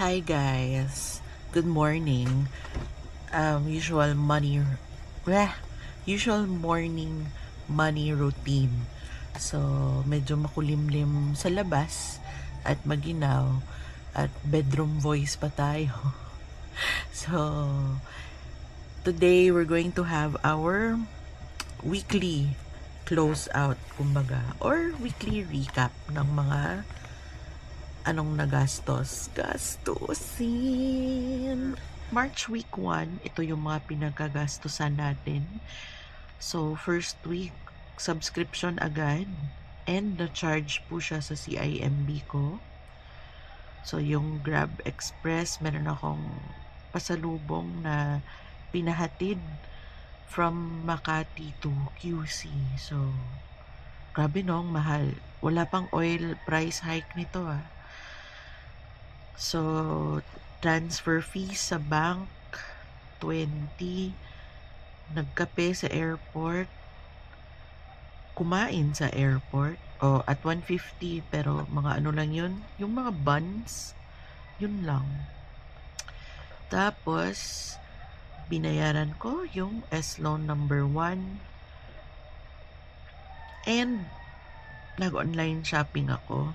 Hi guys, good morning. Usual usual morning money routine. So, medyo makulimlim sa labas at maginaw at bedroom voice pa tayo. So, today we're going to have our weekly close out kumbaga or weekly recap ng mga anong gastusin. March week 1, ito yung mga pinagkagastusan natin. So, first week, subscription agad. And na-charge po siya sa CIMB ko. So, yung Grab Express, meron akong pasalubong na pinahatid from Makati to QC. So, grabe no, mahal. Wala pang oil price hike nito ah. So, transfer fees sa bank, 20. Nagkape sa airport. Kumain sa airport. At 150. Pero mga ano lang yun. Yung mga buns, yun lang. Tapos, binayaran ko yung S-Loan number 1. And, nag-online shopping ako.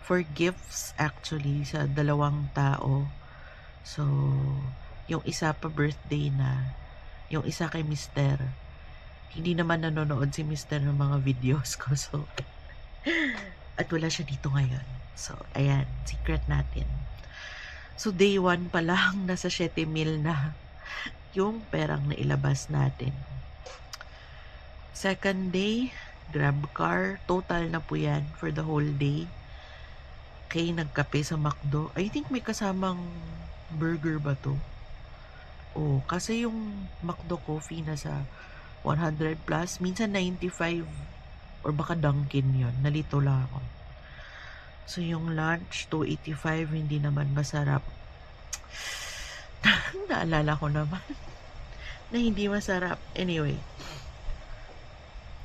For gifts actually sa dalawang tao. So, yung isa pa birthday na, yung isa kay Mister. Hindi naman nanonood si Mister ng mga videos ko. So, at wala siya dito ngayon. So, ayan, secret natin. So, day 1 pa lang, nasa 7,000 na yung perang nailabas natin. Second day, Grab car. Total na po yan for the whole day. Okay, nagkape sa McDo. I think may kasamang burger ba to? Kasi yung McDo coffee nasa 100 plus, minsan 95 or baka Dunkin yon. Nalito lang ako. So yung lunch, 285, hindi naman masarap. Naalala ko naman na hindi masarap. Anyway,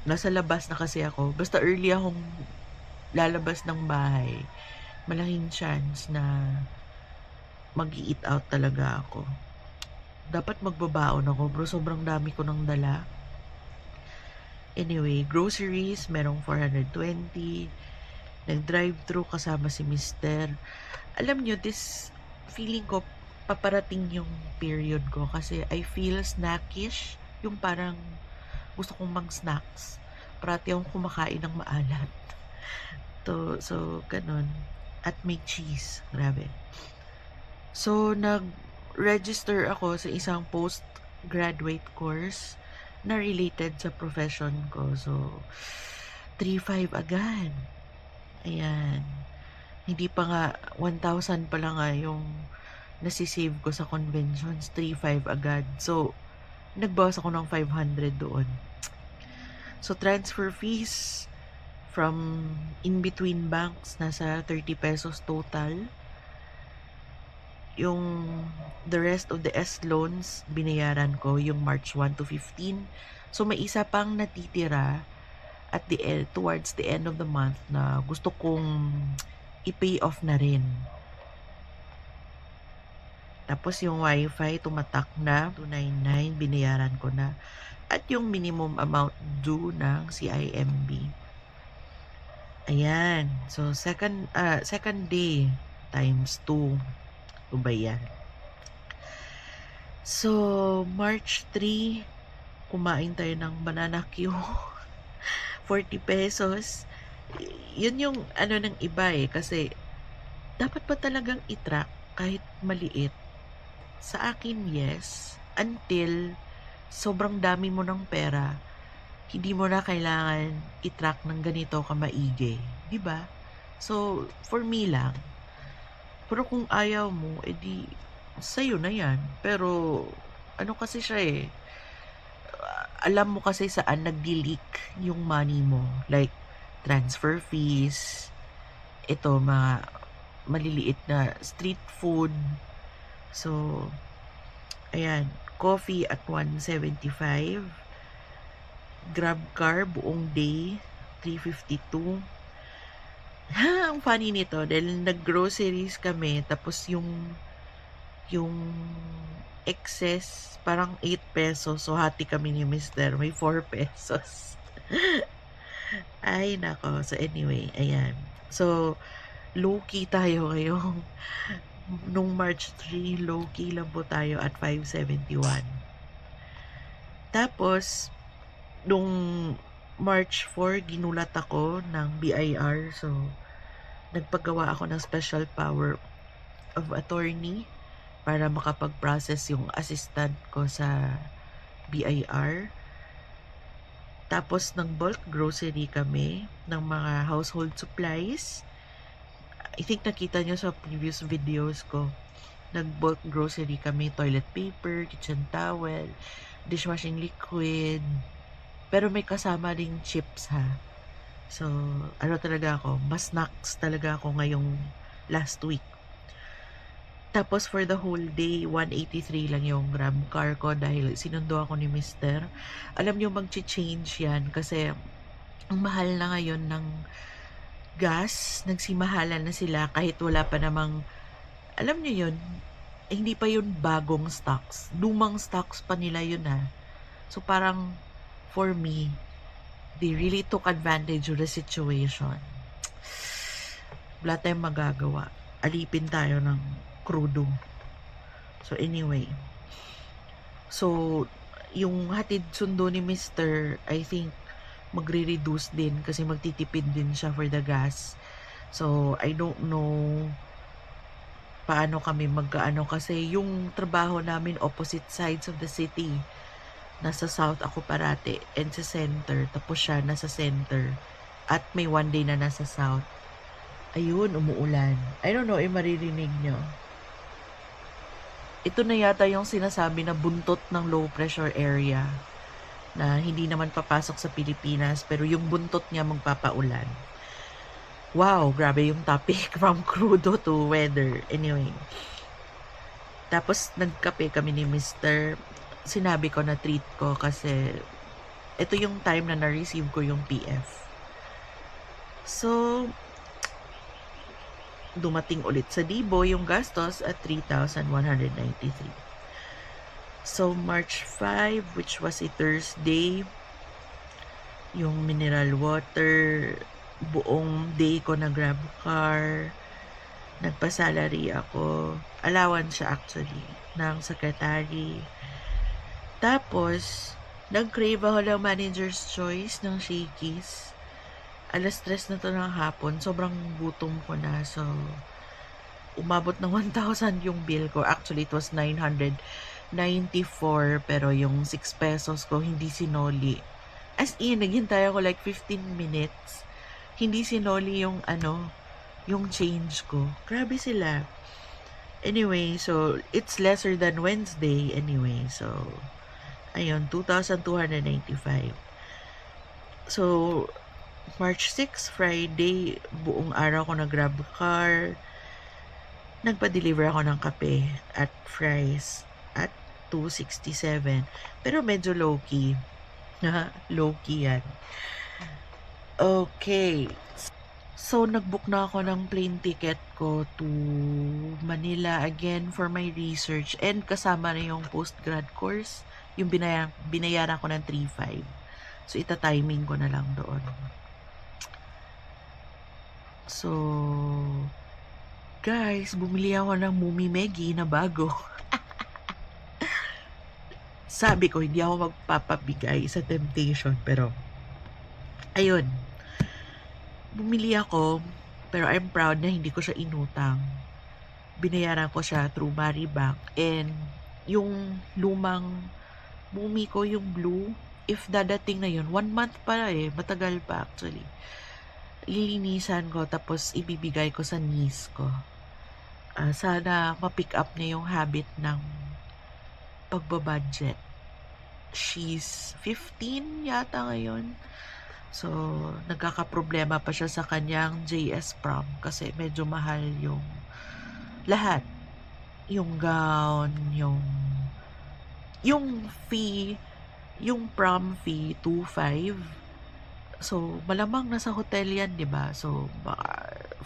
nasa labas na kasi ako. Basta early akong lalabas ng bahay, malaking chance na mag-eat out talaga ako. Dapat magbabaon ako bro, sobrang dami ko nang dala. Anyway, groceries, merong 420. Nag-drive-thru kasama si Mister. Alam nyo, this feeling ko, paparating yung period ko kasi I feel snackish. Yung parang gusto kong mag-snacks. Parati akong kumakain ng maalat. So, ganun. At may cheese. Grabe. So, nag-register ako sa isang postgraduate course na related sa profession ko. So, 3,500 agad. Ayan. Hindi pa nga, 1,000 pa lang nga yung nasisave ko sa conventions. 3,500 agad. So, nagbawas ako ng 500 doon. So, transfer fees from in-between banks, nasa 30 pesos total. Yung the rest of the S-loans, binayaran ko yung March 1 to 15. So, may isa pang natitira at the end, towards the end of the month na gusto kong i-pay off na rin. Tapos yung wifi, tumatak na, 299, binayaran ko na. At yung minimum amount due ng CIMB. Ayan. So, second day times 2. O ba yan? So, March 3, kumain tayo ng banana Q. 40 pesos. Yun yung ano ng iba kasi dapat pa talagang i-track kahit maliit. Sa akin, yes. Until sobrang dami mo ng pera, hindi mo na kailangan i-track ng ganito ka maigi. Diba? So, for me lang. Pero kung ayaw mo, edi sa'yo na yan. Pero, ano kasi siya alam mo kasi saan nag-leak yung money mo. Like, transfer fees, ito, mga maliliit na street food. So, ayan, coffee at 175. Grab car buong day, 352. Ang funny nito dahil nag-groceries kami tapos yung excess parang 8 pesos so hati kami ni Mister may 4 pesos. Ay nako. So anyway, ayan. So low-key tayo ngayong nung March 3, low-key lang po tayo at 571. Tapos nung March 4, ginulat ako ng BIR. So nagpagawa ako ng special power of attorney para makapag-process yung assistant ko sa BIR. Tapos nag-bulk grocery kami ng mga household supplies. I think nakita nyo sa previous videos ko. Nag-bulk grocery kami, toilet paper, kitchen towel, dishwashing liquid. Pero may kasama ding chips ha. So, ano talaga ako, mas snacks talaga ako ngayong last week. Tapos for the whole day, 183 lang yung grab car ko dahil sinundo ako ni Mister. Alam nyo, mag-change yan kasi ang mahal na ngayon ng gas. Nagsimahalan na sila kahit wala pa namang, alam nyo yun, hindi pa yun bagong stocks. Lumang stocks pa nila yun ha. So parang, for me, they really took advantage of the situation. Wala tayong magagawa. Alipin tayo ng crudo. So anyway. So, yung hatid sundo ni Mister, I think, magre-reduce din kasi magtitipid din siya for the gas. So, I don't know paano kami magkaano kasi yung trabaho namin opposite sides of the city. Nasa south ako parati and sa center. Tapos siya nasa center. At may one day na nasa south. Ayun, umuulan. I don't know, maririnig nyo. Ito na yata yung sinasabi na buntot ng low pressure area na hindi naman papasok sa Pilipinas pero yung buntot niya magpapaulan. Wow, grabe yung topic from crudo to weather. Anyway. Tapos nagkape kami ni Mister. Sinabi ko na treat ko kasi ito yung time na na-receive ko yung PF. So, dumating ulit sa Dibo yung gastos at 3,193. So, March 5, which was a Thursday, yung mineral water, buong day ko na grab car, nagpa-salary ako, allowance siya actually, ng secretary. Tapos, nag-crave ako ng manager's choice ng Shakey's. Alas 3 na to ng hapon. Sobrang gutom ko na. So, umabot ng 1,000 yung bill ko. Actually, it was 994. Pero yung 6 pesos ko, hindi sinoli. As in, naghintay ako like 15 minutes. Hindi sinoli yung yung change ko. Grabe sila. Anyway, so, it's lesser than Wednesday. Anyway, so, ayun, 2,295. So, March 6, Friday, buong araw ko nag-grab car. Nagpa-deliver ako ng kape at fries at 267. Pero medyo low-key. Low-key yan. Okay. So, nag-book na ako ng plane ticket ko to Manila again for my research. And kasama na yung post-grad course. Yung binayaran ko ng 3,500. So, ita-timing ko na lang doon. So, guys, bumili ako ng Mumi Meggy na bago. Sabi ko, hindi ako magpapabigay sa temptation. Pero, ayun. Bumili ako, pero I'm proud na hindi ko siya inutang. Binayaran ko siya through Maribank. And, yung lumang Mumi ko, yung blue, if dadating na yun, 1 month pa matagal pa actually. Lilinisan ko tapos ibibigay ko sa niece ko. Sana ma-pick up niya yung habit ng pagbabudget. She's 15 yata ngayon. So, nagkakaproblema pa siya sa kanyang JS prom kasi medyo mahal yung lahat. Yung gown, yung fee, yung prom fee, 2,500. So, malamang nasa hotel yan, di ba? So,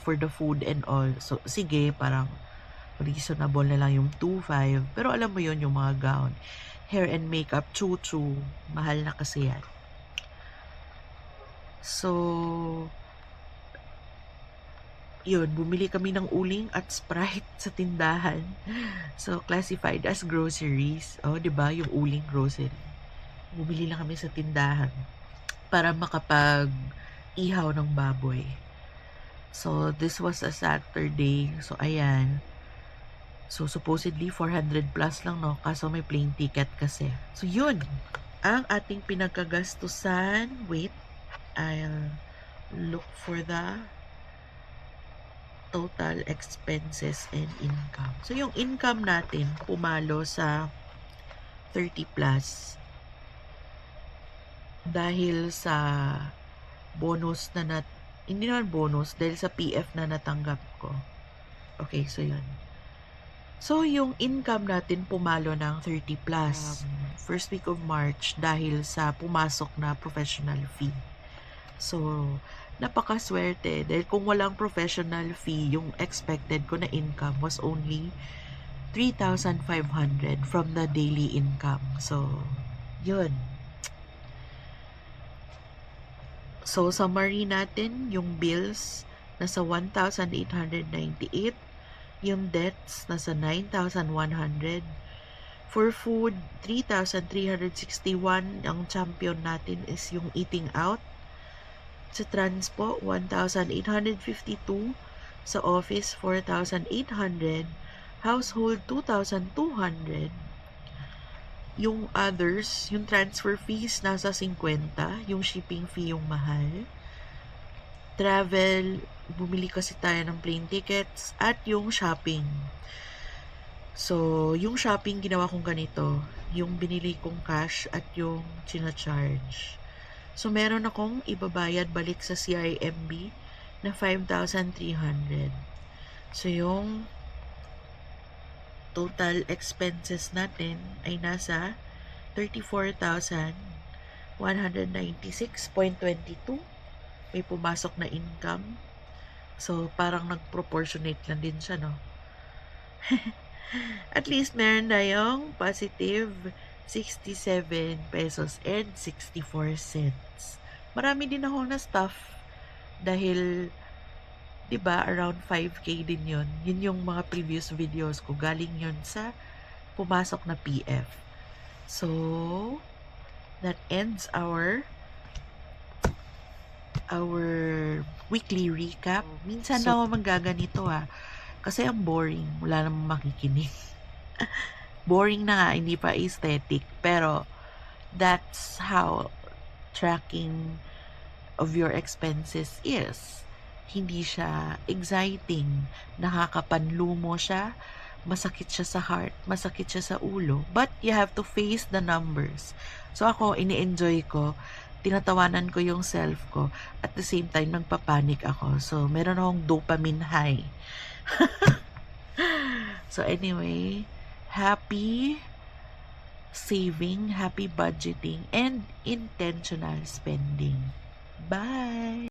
for the food and all. So, sige, parang reasonable na lang yung 2.5. Pero alam mo yon yung mga gown. Hair and makeup, chu-chu. Mahal na kasi yan. So, yun, bumili kami ng uling at Sprite sa tindahan. So, classified as groceries. Oh, di ba? Yung uling grocery. Bumili lang kami sa tindahan para makapag-ihaw ng baboy. So, this was a Saturday. So, ayan. So, supposedly, 400 plus lang, no? Kaso may plane ticket kasi. So, yun. Ang ating pinagkagastusan. Wait. I'll look for the total expenses and income. So, yung income natin, pumalo sa 30 plus. Dahil sa bonus na hindi naman bonus, dahil sa PF na natanggap ko. Okay, so yun. So, yung income natin pumalo ng 30 plus. First week of March dahil sa pumasok na professional fee. So, napakaswerte. Dahil kung walang professional fee, yung expected ko na income was only 3,500 from the daily income. So, yun. So, summary natin, yung bills nasa 1,898. Yung debts nasa 9,100. For food, 3,361. Ang champion natin is yung eating out. Sa transpo, 1,852. Sa office, 4,800. Household, 2,200. Yung others, yung transfer fees, nasa 50. Yung shipping fee yung mahal. Travel, bumili kasi tayo ng plane tickets. At yung shopping. So, yung shopping, ginawa kong ganito. Yung binili kong cash at yung charge. So, meron akong ibabayad balik sa CIMB na 5,300. So, yung total expenses natin ay nasa 34,196.22. May pumasok na income. So, parang nag-proportionate lang din siya, no? At least meron tayong positive 67 pesos and 64 cents. Marami din ako na stuff dahil 'di ba around 5k din 'yon. Yun yung mga previous videos ko, galing 'yon sa pumasok na PF. So, that ends our weekly recap. Minsan lang ako magaganito kasi ang boring, wala namang makikinig. Boring na nga, hindi pa aesthetic, pero that's how tracking of your expenses is. Hindi siya exciting, nakakapanlumo siya, masakit siya sa heart, masakit siya sa ulo, but you have to face the numbers. So ako, ini-enjoy ko, tinatawanan ko yung self ko, at the same time, nagpapanik ako. So, meron akong dopamine high. So anyway, happy saving, happy budgeting, and intentional spending. Bye!